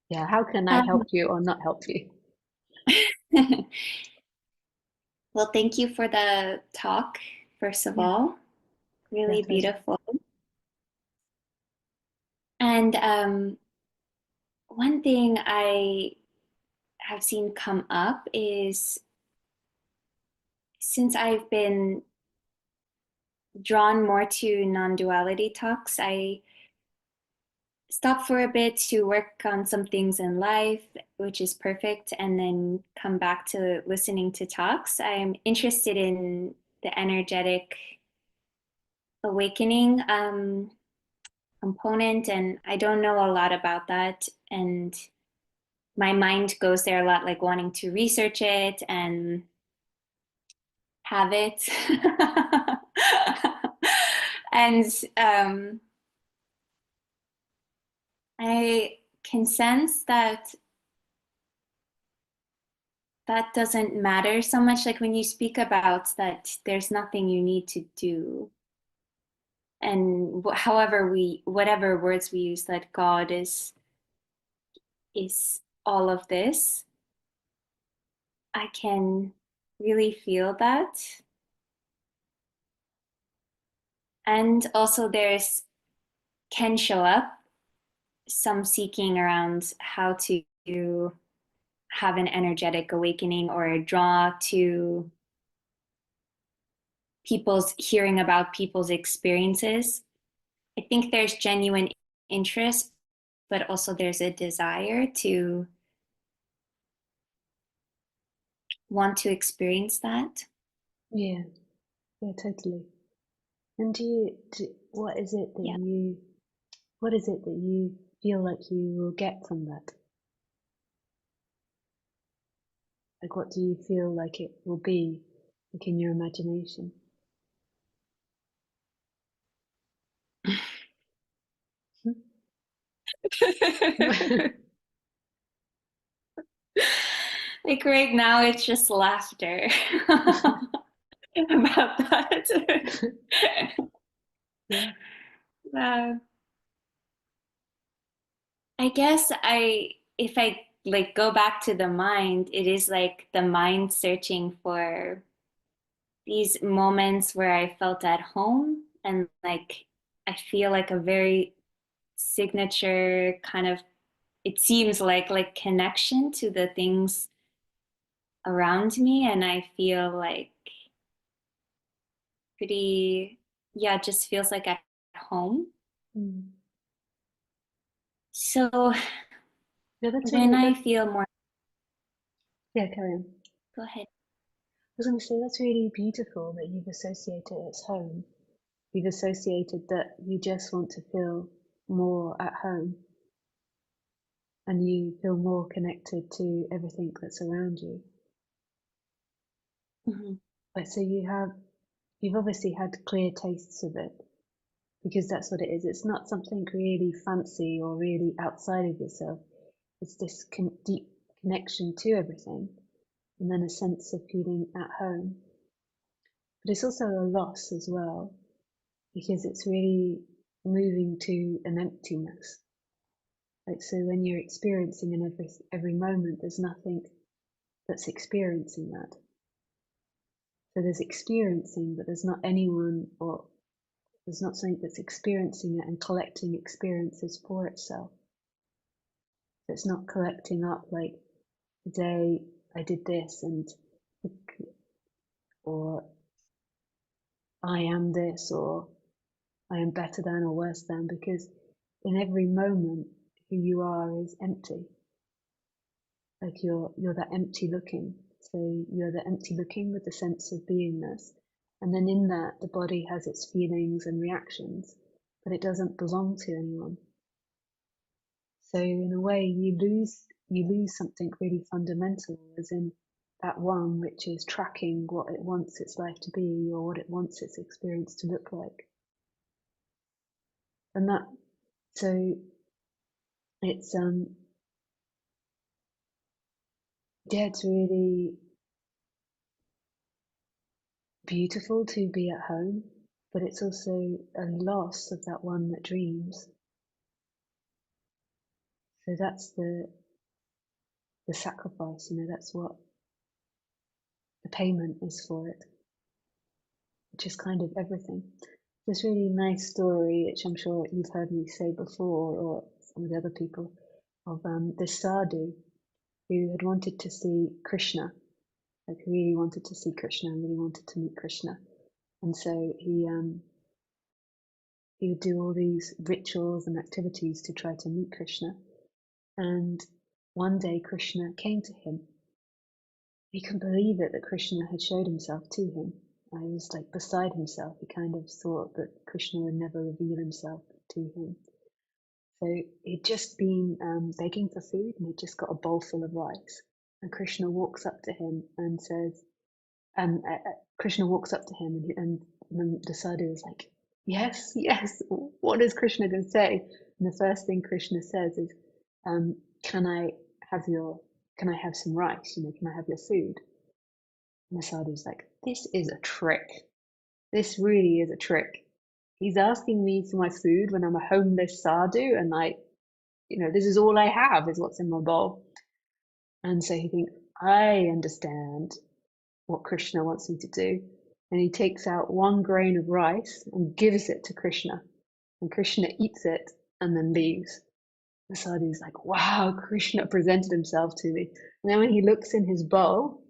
Yeah, how can I help Um, you or not help you? well, thank you for the talk, first of Yeah, all. yeah, Really pleasure. beautiful. And one thing I have seen come up is since I've been drawn more to non-duality talks, I stopped for a bit to work on some things in life, which is perfect, and then come back to listening to talks. I'm interested in the energetic awakening component, and I don't know a lot about that. And my mind goes there a lot, like wanting to research it and have it. And I can sense that that doesn't matter so much. Like when you speak about that, there's nothing you need to do. And whatever words we use, that God is all of this. I can really feel that. And also there's can show up some seeking around how to have an energetic awakening or draw to people's hearing about people's experiences. I think there's genuine interest, but also there's a desire to want to experience that. Yeah, yeah, totally. And what is it that Yeah. what is it that you feel like you will get from that? Like, what do you feel like it will be, like in your imagination? Like right now, it's just laughter about that. Yeah, uh, I guess if I like go back to the mind, it is like the mind searching for these moments where I felt at home and like I feel like a very signature kind of it seems like connection to the things around me, and I feel like pretty yeah, it just feels like at home. mm. So Yeah, that's when really I that. feel more Yeah, carry on. go ahead. I was going to say that's really beautiful that you've associated it as home. You've associated that you just want to feel more at home and you feel more connected to everything that's around you. Mhm. Like, so you've obviously had clear tastes of it because that's what it is. It's not something really fancy or really outside of yourself. It's this deep connection to everything and then a sense of feeling at home. But it's also a loss as well because it's really moving to an emptiness. Like, so when you're experiencing in every moment, there's nothing that's experiencing that. So there's experiencing, but there's not anyone or there's not something that's experiencing it and collecting experiences for itself. So it's not collecting up like today I did this and or I am this or I am better than or worse than because in every moment who you are is empty. Like you're that empty looking. So you're the empty looking with the sense of beingness. And then in that the body has its feelings and reactions, but it doesn't belong to anyone. So in a way you lose something really fundamental as in that one which is tracking what it wants its life to be or what it wants its experience to look like. And that so it's yeah, it's really beautiful to be at home, but it's also a loss of that one that dreams. So that's the sacrifice, that's what the payment is for it, which is kind of everything. This really nice story, which I'm sure you've heard me say before, or some of the other people, of this sadhu who had wanted to see Krishna, like really wanted to see Krishna and really wanted to meet Krishna. And so he would do all these rituals and activities to try to meet Krishna. And one day Krishna came to him. He couldn't believe it that Krishna had showed himself to him. I was like beside himself. He kind of thought that Krishna would never reveal himself to him. So he'd just been begging for food and he'd just got a bowl full of rice. And Krishna walks up to him and says, Krishna walks up to him and the sadhu is like, yes, yes, what is Krishna going to say? And the first thing Krishna says is, can I have some rice? Can I have your food? And the sadhu's like, this is a trick. This really is a trick. He's asking me for my food when I'm a homeless sadhu and this is all I have is what's in my bowl. And so he thinks, I understand what Krishna wants me to do. And he takes out one grain of rice and gives it to Krishna. And Krishna eats it and then leaves. The sadhu's like, wow, Krishna presented himself to me. And then when he looks in his bowl,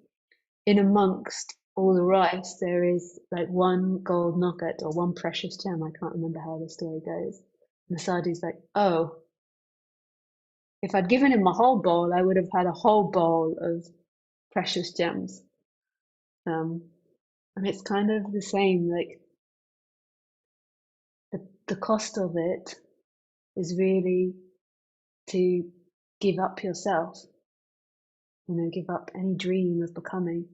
in amongst all the rice, there is like one gold nugget or one precious gem. I can't remember how the story goes. And the sadhu's like, oh, if I'd given him a whole bowl, I would have had a whole bowl of precious gems. And it's kind of the same, like the cost of it is really to give up yourself, give up any dream of becoming,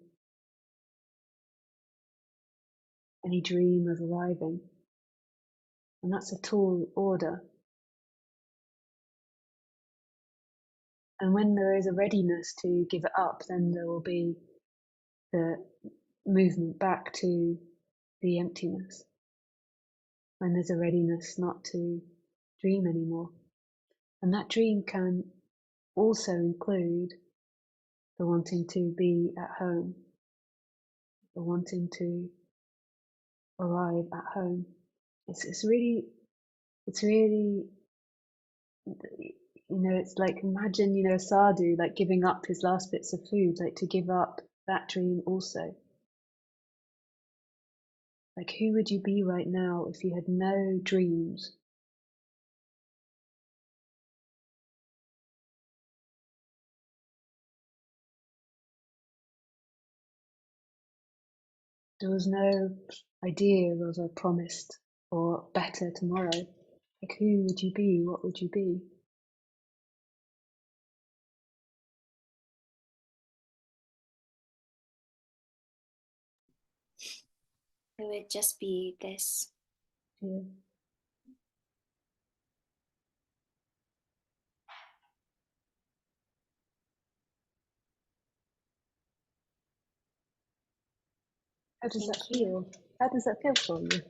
any dream of arriving. And that's a tall order. And when there is a readiness to give it up, then there will be the movement back to the emptiness. When there's a readiness not to dream anymore. And that dream can also include the wanting to be at home, the wanting to arrive at home. It's really, it's like imagine, a sadhu like giving up his last bits of food, like to give up that dream also. Like who would you be right now if you had no dreams? There was no idea of a promised or better tomorrow. Like who would you be? What would you be? It would just be this. Yeah. How does Thank that you. feel? How does that feel for you?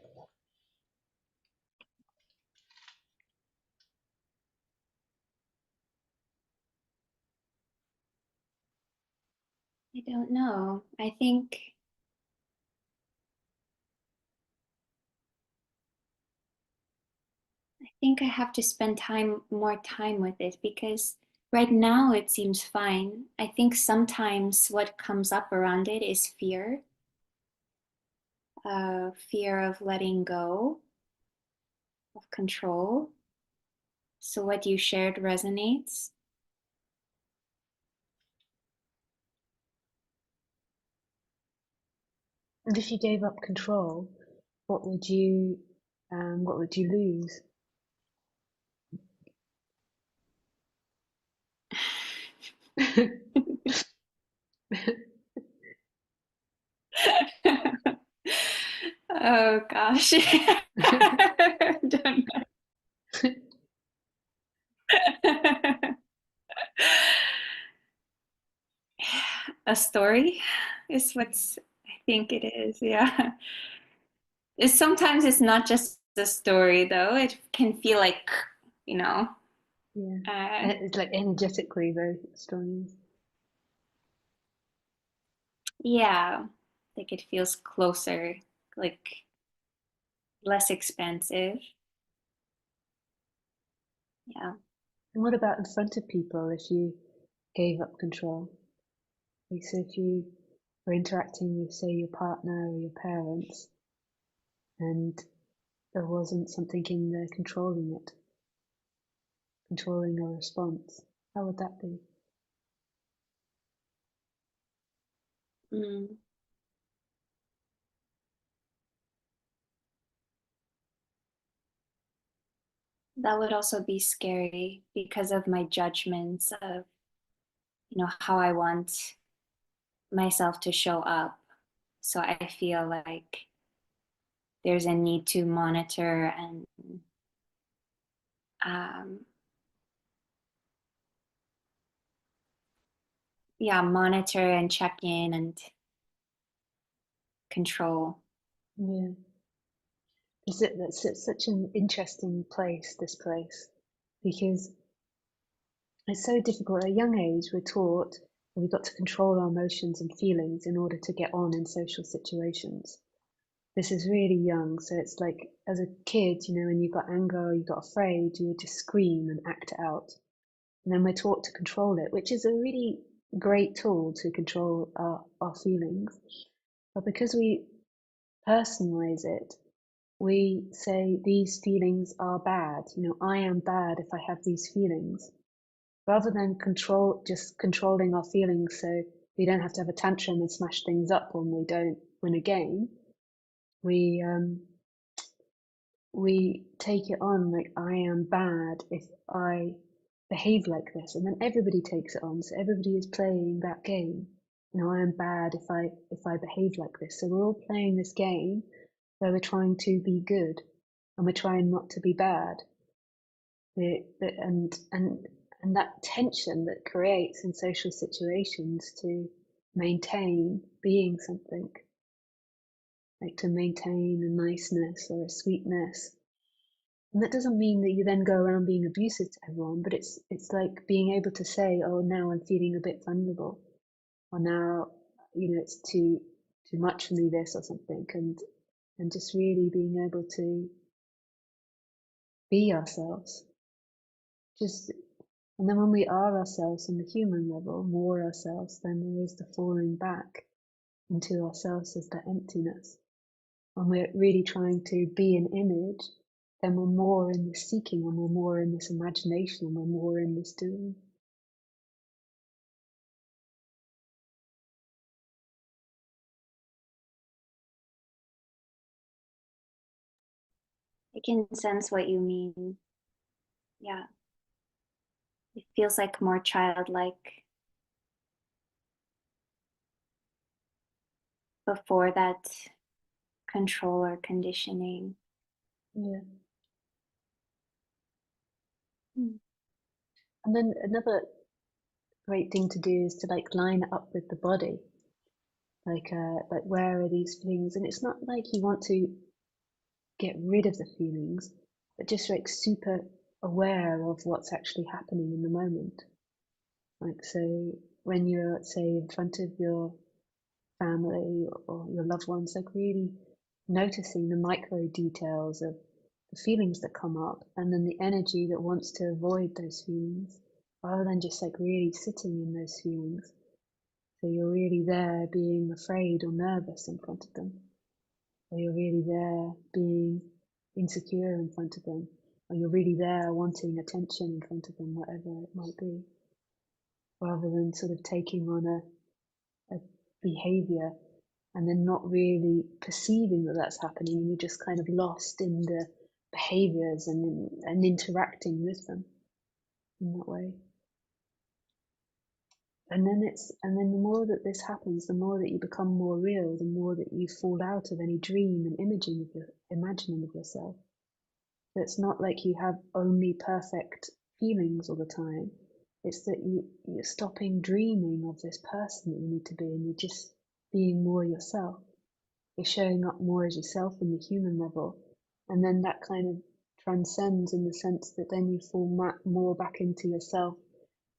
I don't know. I think I have to spend more time with it because right now it seems fine. I think sometimes what comes up around it is fear, fear of letting go, of control. So what you shared resonates. And if you gave up control, what would you lose? Oh gosh. I don't know. A story is what's I think it is, yeah. Sometimes it's not just a story though. It can feel like, you know, Yeah. Uh, It's like energetically very strong. yeah, like it feels closer, like less expensive. Yeah. And what about in front of people if you gave up control? Like, so if you were interacting with, say, your partner or your parents, and there wasn't something in there controlling it, controlling a response, how would that be? Mm. That would also be scary because of my judgments of, how I want myself to show up. So I feel like there's a need to monitor and um, yeah, monitor and check in and control. Yeah. That's such an interesting place, this place, because it's so difficult. At a young age, we're taught that we've got to control our emotions and feelings in order to get on in social situations. This is really young, so it's like as a kid, when you got anger or you got afraid, you would just scream and act it out. And then we're taught to control it, which is a really great tool to control our feelings. But because we personalize it, we say these feelings are bad. I am bad if I have these feelings, rather than just controlling our feelings so we don't have to have a tantrum and smash things up when we don't win a game. We take it on like I am bad if I behave like this, and then everybody takes it on. So everybody is playing that game. I am bad if I behave like this. So we're all playing this game where we're trying to be good and we're trying not to be bad. And that tension that creates in social situations to maintain being something, like to maintain a niceness or a sweetness. And that doesn't mean that you then go around being abusive to everyone, but it's like being able to say, oh, now I'm feeling a bit vulnerable, or now, it's too much for me, this or something, and just really being able to be ourselves. Just And then when we are ourselves on the human level, more ourselves, then there is the falling back into ourselves as the emptiness. When we're really trying to be an image, then we're more in this seeking and we're more in this imagination and we're more in this doing. I can sense what you mean. Yeah, it feels like more childlike before that control or conditioning. Yeah. Mm. And then another great thing to do is to like line it up with the body. Like where are these things? And it's not like you want to get rid of the feelings, but just like super aware of what's actually happening in the moment. Like, so when you're, say, in front of your family or your loved ones, like really noticing the micro details of the feelings that come up and then the energy that wants to avoid those feelings, rather than just like really sitting in those feelings. So you're really there being afraid or nervous in front of them, or you're really there being insecure in front of them, or you're really there wanting attention in front of them, whatever it might be, rather than sort of taking on a behavior and then not really perceiving that that's happening, and you're just kind of lost in the behaviors and interacting with them in that way. And then the more that this happens, the more that you become more real, the more that you fall out of any dream and imagining of yourself. So it's not like you have only perfect feelings all the time. It's that you're stopping dreaming of this person that you need to be, and you're just being more yourself. You're showing up more as yourself in the human level, and then that kind of transcends in the sense that then you fall more back into yourself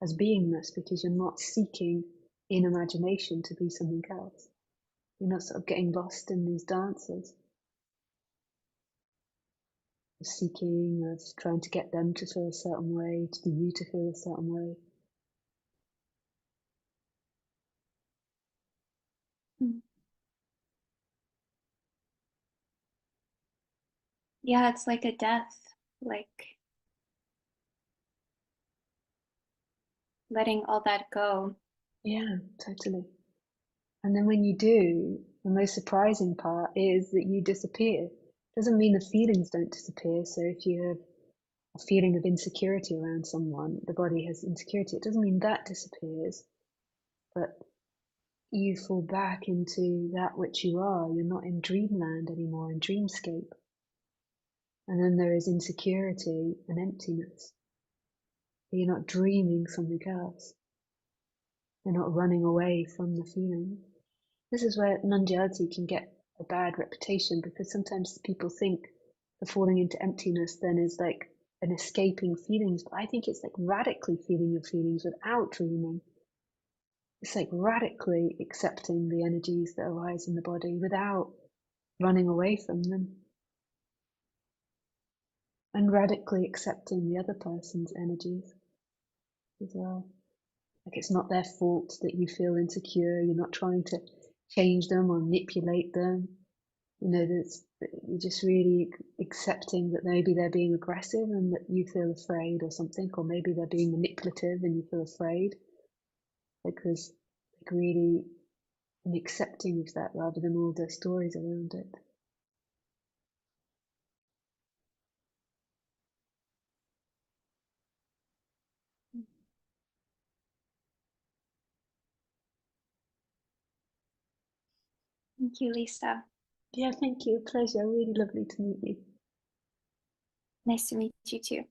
as beingness because you're not seeking in imagination to be something else. You're not sort of getting lost in these dances of seeking, of trying to get them to feel a certain way, to you to feel a certain way. Yeah, it's like a death, like letting all that go. Yeah, totally. And then when you do, the most surprising part is that you disappear. Doesn't mean the feelings don't disappear. So if you have a feeling of insecurity around someone, the body has insecurity, it doesn't mean that disappears, but you fall back into that which you are. You're not in dreamland anymore, in dreamscape. And then there is insecurity and emptiness. You're not dreaming something else. You're not running away from the feeling. This is where non-duality can get a bad reputation, because sometimes people think the falling into emptiness then is like an escaping feelings, but I think it's like radically feeling your feelings without dreaming. It's like radically accepting the energies that arise in the body without running away from them, and radically accepting the other person's energies as well. Like it's not their fault that you feel insecure. You're not trying to change them or manipulate them. You know, you're just really accepting that maybe they're being aggressive and that you feel afraid or something, or maybe they're being manipulative and you feel afraid. Like there's like really an accepting of that rather than all the stories around it. Thank you, Lisa. Yeah, thank you. Pleasure. Really lovely to meet you. Nice to meet you too.